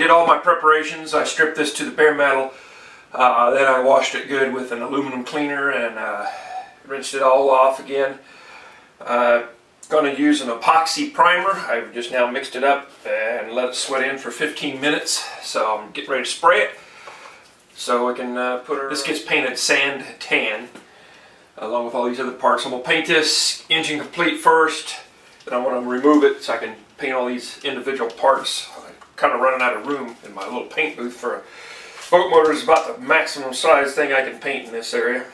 did all my preparations. I stripped this to the bare metal. Then I washed it good with an aluminum cleaner and rinsed it all off again. Going to use an epoxy primer. I've just now mixed it up and let it sweat in for 15 minutes. So I'm getting ready to spray it. So I can put her. This gets painted sand tan along with all these other parts. I'm going to paint this engine complete first. Then I want to remove it so I can paint all these individual parts. I'm kind of running out of room in my little paint booth for a boat motor. Is about the maximum size thing I can paint in this area.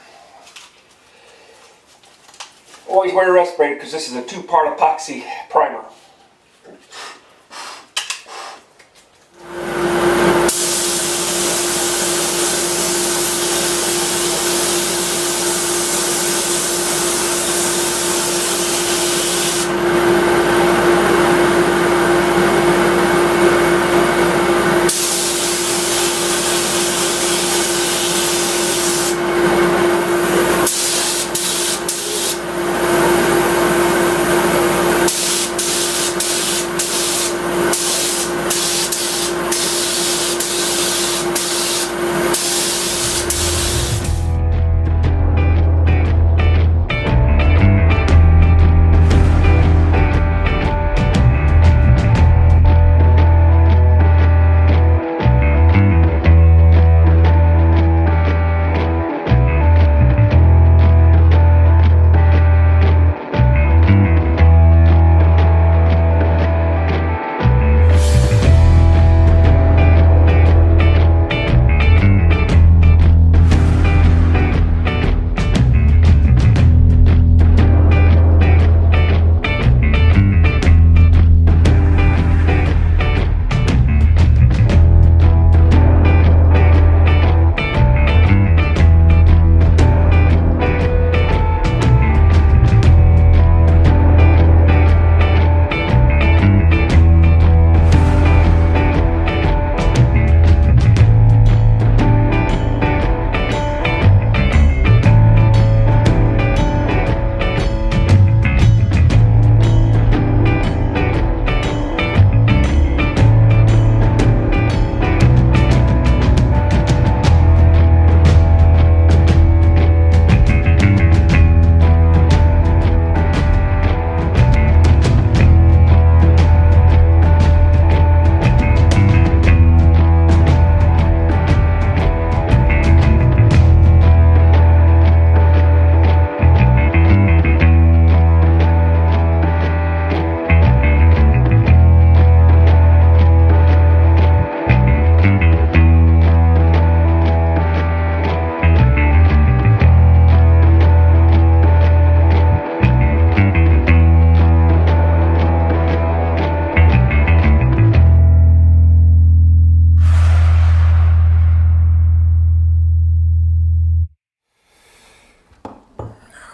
Always wear a respirator because this is a 2-part epoxy primer.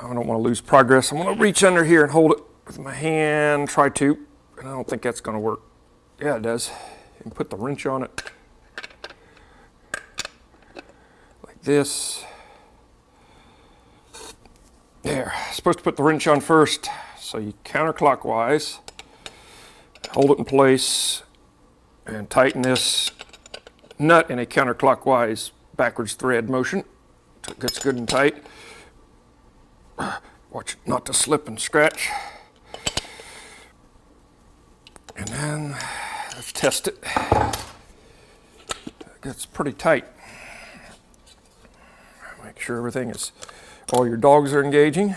I don't want to lose progress. I'm going to reach under here and hold it with my hand, try to, and I don't think that's going to work. Yeah, it does. You can put the wrench on it like this. There, supposed to put the wrench on first, so you counterclockwise, hold it in place, and tighten this nut in a counterclockwise backwards thread motion so it gets good and tight. Watch it not to slip and scratch. And then let's test it. It's pretty tight. Make sure everything is, all your dogs are engaging.